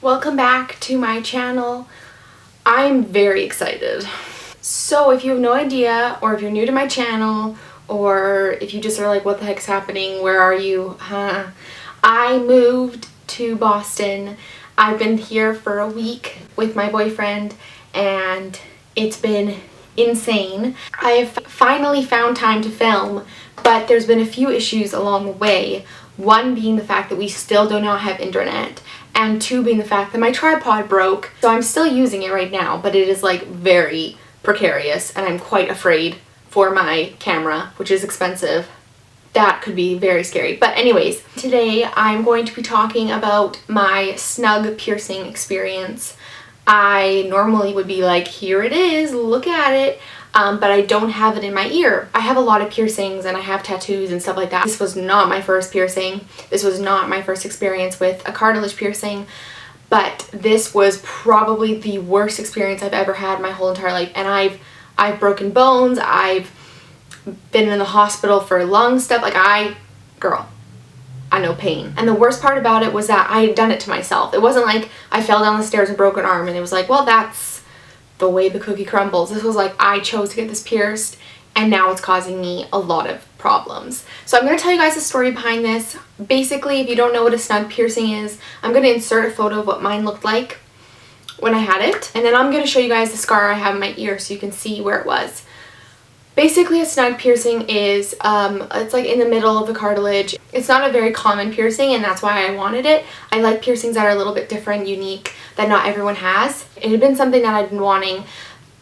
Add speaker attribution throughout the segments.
Speaker 1: Welcome back to my channel. I'm very excited. So if you have no idea, or if you're new to my channel, or if you just are like, what the heck's happening, where are you, I moved to Boston. I've been here for a week with my boyfriend and it's been insane. I have finally found time to film, but there's been a few issues along the way. One being the fact that we still do not have internet, and two being the fact that my tripod broke. So I'm still using it right now, but it is like very precarious and I'm quite afraid for my camera, which is expensive. That could be very scary. But anyways, today I'm going to be talking about my Snug piercing experience. I normally would be like, here it is, look at it. But I don't have it in my ear. I have a lot of piercings and I have tattoos and stuff like that. This was not my first piercing. This was not my first experience with a cartilage piercing, but this was probably the worst experience I've ever had my whole entire life. And I've broken bones. I've been in the hospital for lung stuff. Like I know pain. And the worst part about it was that I had done it to myself. It wasn't like I fell down the stairs and broke an arm and it was like, well, that's the way the cookie crumbles. This was like, I chose to get this pierced and now it's causing me a lot of problems. So I'm going to tell you guys the story behind this. Basically, if you don't know what a snug piercing is, I'm going to insert a photo of what mine looked like when I had it. And then I'm going to show you guys the scar I have in my ear so you can see where it was. Basically, a snug piercing is, it's like in the middle of the cartilage. It's not a very common piercing and that's why I wanted it. I like piercings that are a little bit different, unique, that not everyone has. It had been something that I'd been wanting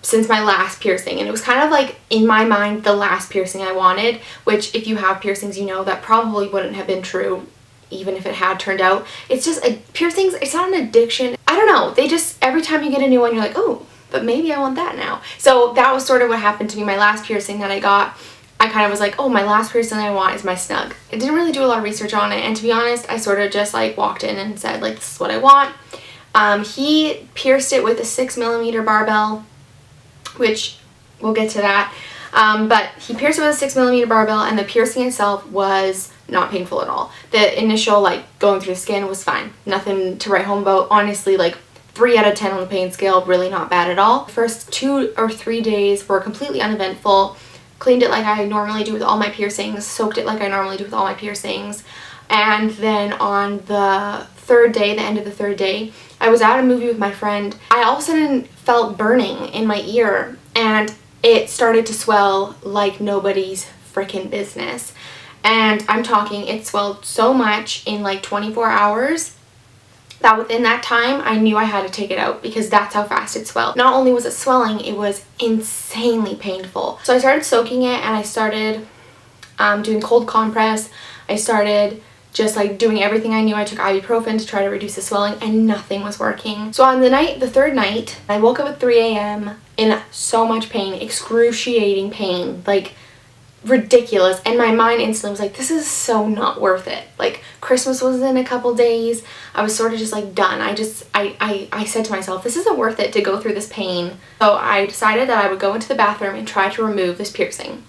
Speaker 1: since my last piercing, and it was kind of like, in my mind, the last piercing I wanted, which if you have piercings, you know that probably wouldn't have been true even if it had turned out. It's just, piercings, it's not an addiction. I don't know, they just, every time you get a new one, you're like, oh, but maybe I want that now. So that was sort of what happened to me. My last piercing that I got, I kind of was like, oh, my last piercing I want is my Snug. I didn't really do a lot of research on it, and to be honest, I sort of just like walked in and said like, this is what I want. He pierced it with a 6mm barbell, which we'll get to that. But he pierced it with a 6mm barbell and the piercing itself was not painful at all. The initial like going through the skin was fine. Nothing to write home about. Honestly, like 3 out of 10 on the pain scale, really not bad at all. The first 2 or 3 days were completely uneventful. Cleaned it like I normally do with all my piercings, soaked it like I normally do with all my piercings. And then on the third day, the end of the third day, I was at a movie with my friend. I all of a sudden felt burning in my ear and it started to swell like nobody's freaking business. And I'm talking, it swelled so much in like 24 hours that within that time I knew I had to take it out because that's how fast it swelled. Not only was it swelling, it was insanely painful. So I started soaking it and I started doing cold compress. I started just like doing everything I knew. I took ibuprofen to try to reduce the swelling and nothing was working. So on the third night, I woke up at 3 a.m. in so much pain, excruciating pain, like ridiculous. And my mind instantly was like, this is so not worth it. Like Christmas was in a couple days. I was sort of just like done. I said to myself, this isn't worth it to go through this pain. So I decided that I would go into the bathroom and try to remove this piercing.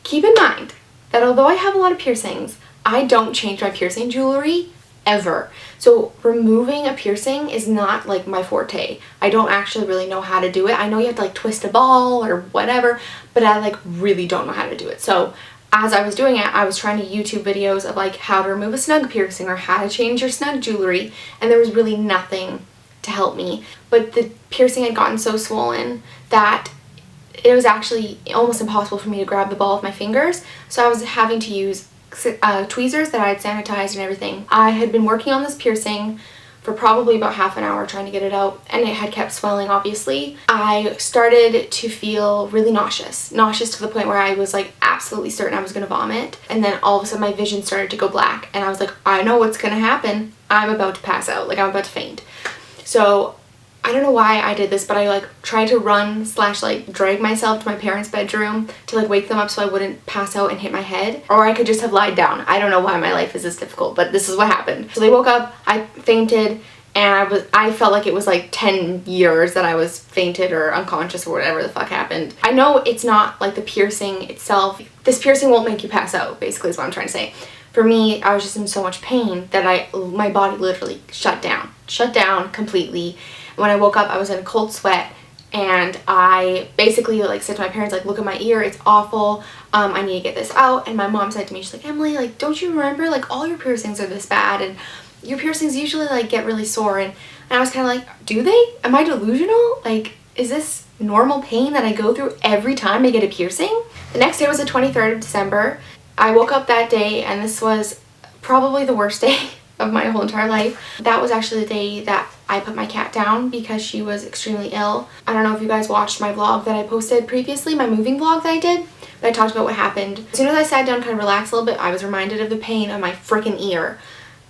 Speaker 1: Keep in mind that although I have a lot of piercings, I don't change my piercing jewelry ever. So removing a piercing is not like my forte. I don't actually really know how to do it. I know you have to like twist a ball or whatever, but I like really don't know how to do it. So as I was doing it, I was trying to YouTube videos of like how to remove a snug piercing or how to change your snug jewelry, and there was really nothing to help me. But the piercing had gotten so swollen that it was actually almost impossible for me to grab the ball with my fingers. So I was having to use tweezers that I had sanitized and everything. I had been working on this piercing for probably about half an hour trying to get it out, and it had kept swelling obviously. I started to feel really nauseous to the point where I was like absolutely certain I was gonna vomit, and then all of a sudden my vision started to go black and I was like, I know what's gonna happen. I'm about to pass out, like I'm about to faint. So I don't know why I did this, but I like tried to run / like drag myself to my parents' bedroom to like wake them up so I wouldn't pass out and hit my head, or I could just have lied down. I don't know why my life is this difficult, but this is what happened. So they woke up, I fainted, and I felt like it was like 10 years that I was fainted or unconscious or whatever the fuck happened. I know it's not like the piercing itself. This piercing won't make you pass out, basically is what I'm trying to say. for me, I was just in so much pain that my body literally shut down completely. When I woke up, I was in a cold sweat, and I basically like said to my parents, like, look at my ear, it's awful, I need to get this out. And my mom said to me, she's like, Emily, like, don't you remember, like, all your piercings are this bad, and your piercings usually like get really sore. And I was kind of like, do they? Am I delusional? Like, is this normal pain that I go through every time I get a piercing? The next day was the 23rd of December. I woke up that day, and this was probably the worst day of my whole entire life. That was actually the day that I put my cat down because she was extremely ill. I don't know if you guys watched my vlog that I posted previously, my moving vlog that I did, but I talked about what happened. As soon as I sat down, kind of relaxed a little bit, I was reminded of the pain of my freaking ear.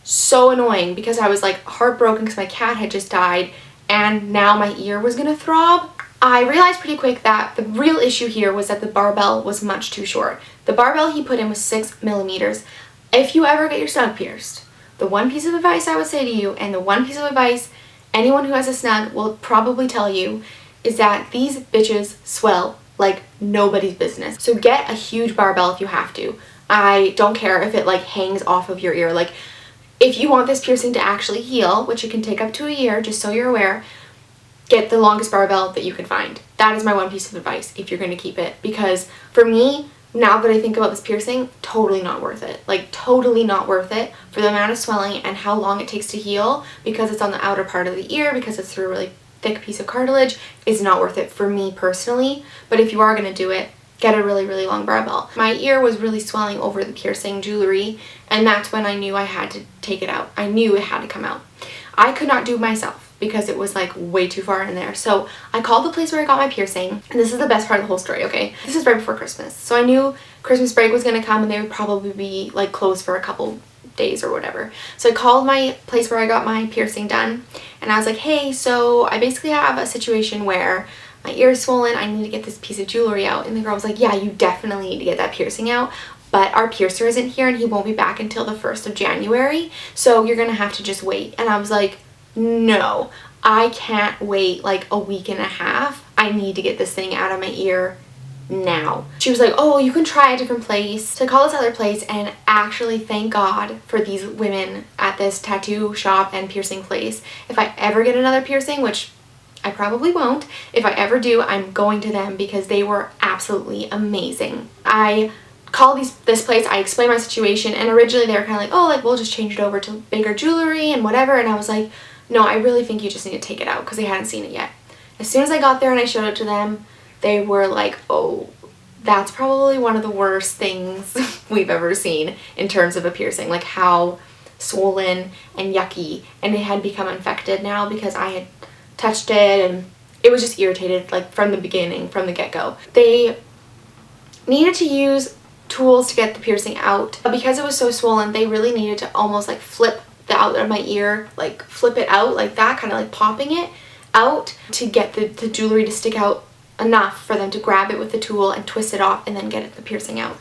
Speaker 1: So annoying, because I was like heartbroken because my cat had just died and now my ear was gonna throb. I realized pretty quick that the real issue here was that the barbell was much too short. The barbell he put in was 6 millimeters. If you ever get your snug pierced, the one piece of advice I would say to you, and the one piece of advice anyone who has a snug will probably tell you, is that these bitches swell like nobody's business. So get a huge barbell if you have to. I don't care if it like hangs off of your ear. Like, if you want this piercing to actually heal, which it can take up to a year, just so you're aware, get the longest barbell that you can find. That is my one piece of advice if you're going to keep it. Because for me, now that I think about this piercing, totally not worth it. Like, totally not worth it for the amount of swelling and how long it takes to heal, because it's on the outer part of the ear, because it's through a really thick piece of cartilage. It's not worth it for me personally. But if you are going to do it, get a really, really long barbell. My ear was really swelling over the piercing jewelry, and that's when I knew I had to take it out. I knew it had to come out. I could not do it myself because it was like way too far in there. So I called the place where I got my piercing, and this is the best part of the whole story, okay? This is right before Christmas. So I knew Christmas break was gonna come and they would probably be like closed for a couple days or whatever. So I called my place where I got my piercing done, and I was like, hey, so I basically have a situation where my ear is swollen, I need to get this piece of jewelry out. And the girl was like, yeah, you definitely need to get that piercing out, but our piercer isn't here and he won't be back until the 1st of January, so you're gonna have to just wait. And I was like, no, I can't wait like a week and a half. I need to get this thing out of my ear now. She was like, oh, you can try a different place. So I called this other place, and actually thank God for these women at this tattoo shop and piercing place. If I ever get another piercing, which I probably won't, if I ever do, I'm going to them because they were absolutely amazing. I called this place, I explained my situation, and originally they were kind of like, oh, like, we'll just change it over to bigger jewelry and whatever. And I was like, no, I really think you just need to take it out, because they hadn't seen it yet. As soon as I got there and I showed it to them, they were like, oh, that's probably one of the worst things we've ever seen in terms of a piercing. Like, how swollen and yucky, and it had become infected now because I had touched it, and it was just irritated like from the beginning, from the get-go. They needed to use tools to get the piercing out, but because it was so swollen, they really needed to almost like flip the outlet of my ear, like flip it out like that, kind of like popping it out to get the jewelry to stick out enough for them to grab it with the tool and twist it off and then get the piercing out.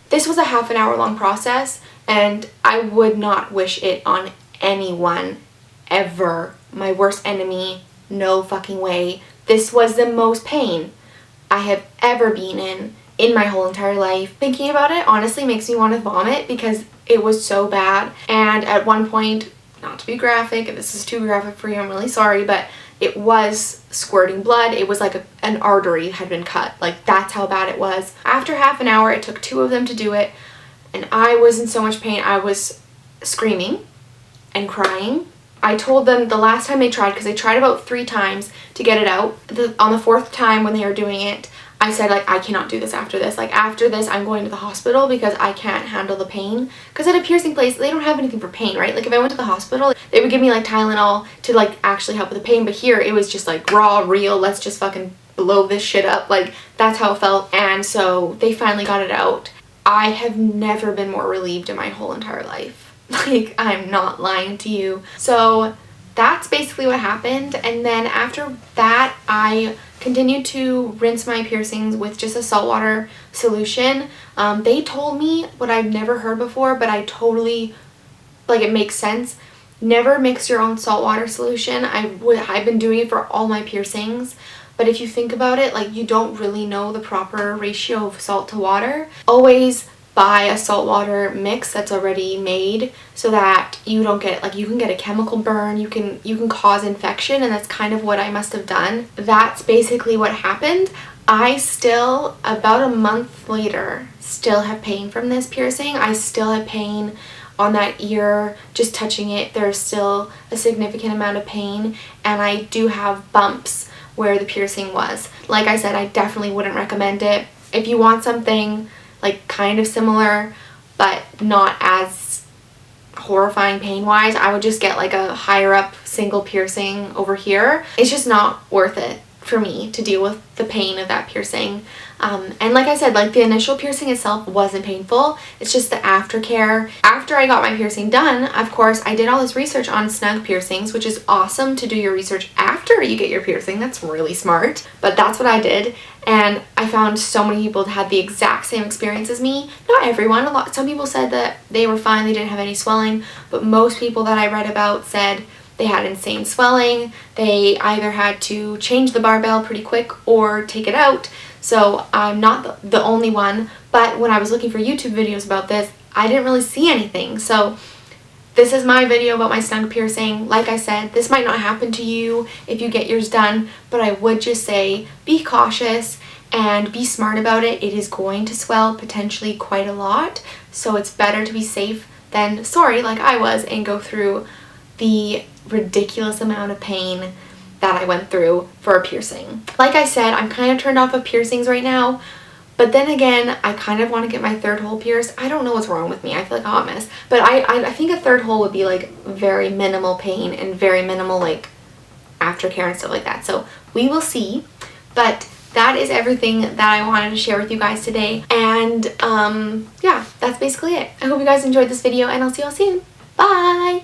Speaker 1: This was a half an hour long process, and I would not wish it on anyone ever. My worst enemy, no fucking way. This was the most pain I have ever been in my whole entire life. Thinking about it honestly makes me want to vomit because it was so bad. And at one point, not to be graphic, if this is too graphic for you, I'm really sorry, but it was squirting blood. It was like an artery had been cut. Like, that's how bad it was. After half an hour, it took 2 of them to do it, and I was in so much pain. I was screaming and crying. I told them the last time they tried, because they tried about 3 times to get it out, on the 4th time when they were doing it, I said, like, I cannot do this after this. Like, after this, I'm going to the hospital because I can't handle the pain. Because at a piercing place, they don't have anything for pain, right? Like, if I went to the hospital, they would give me, like, Tylenol to, like, actually help with the pain. But here, it was just, like, raw, real, let's just fucking blow this shit up. Like, that's how it felt. And so they finally got it out. I have never been more relieved in my whole entire life. Like, I'm not lying to you. So that's basically what happened. And then after that, I continued to rinse my piercings with just a saltwater solution. They told me what I've never heard before, but I totally, like, it makes sense. Never mix your own saltwater solution. I've been doing it for all my piercings, but if you think about it, like, you don't really know the proper ratio of salt to water. Always buy a saltwater mix that's already made so that you don't get, like, you can get a chemical burn, you can cause infection, and that's kind of what I must have done. That's basically what happened. I still, about a month later, still have pain from this piercing. I still have pain on that ear, just touching it. There's still a significant amount of pain, and I do have bumps where the piercing was. Like I said, I definitely wouldn't recommend it. If you want something like kind of similar but not as horrifying pain wise, I would just get like a higher up single piercing over here. It's just not worth it for me to deal with the pain of that piercing. And like I said, like, the initial piercing itself wasn't painful. It's just the aftercare. After I got my piercing done, of course, I did all this research on snug piercings, which is awesome to do your research after you get your piercing. That's really smart. But that's what I did. And I found so many people had the exact same experience as me. Not everyone. Some people said that they were fine, they didn't have any swelling. But most people that I read about said they had insane swelling. They either had to change the barbell pretty quick or take it out. So I'm not the only one, but when I was looking for YouTube videos about this, I didn't really see anything. So this is my video about my snug piercing. Like I said, this might not happen to you if you get yours done, but I would just say be cautious and be smart about it. It is going to swell potentially quite a lot, so it's better to be safe than sorry like I was and go through the ridiculous amount of pain that I went through for a piercing. Like I said, I'm kind of turned off of piercings right now, but then again, I kind of want to get my third hole pierced. I don't know what's wrong with me. I feel like a hot mess. But I think a third hole would be like very minimal pain and very minimal like aftercare and stuff like that. So we will see. But that is everything that I wanted to share with you guys today. And yeah, that's basically it. I hope you guys enjoyed this video, and I'll see you all soon. Bye!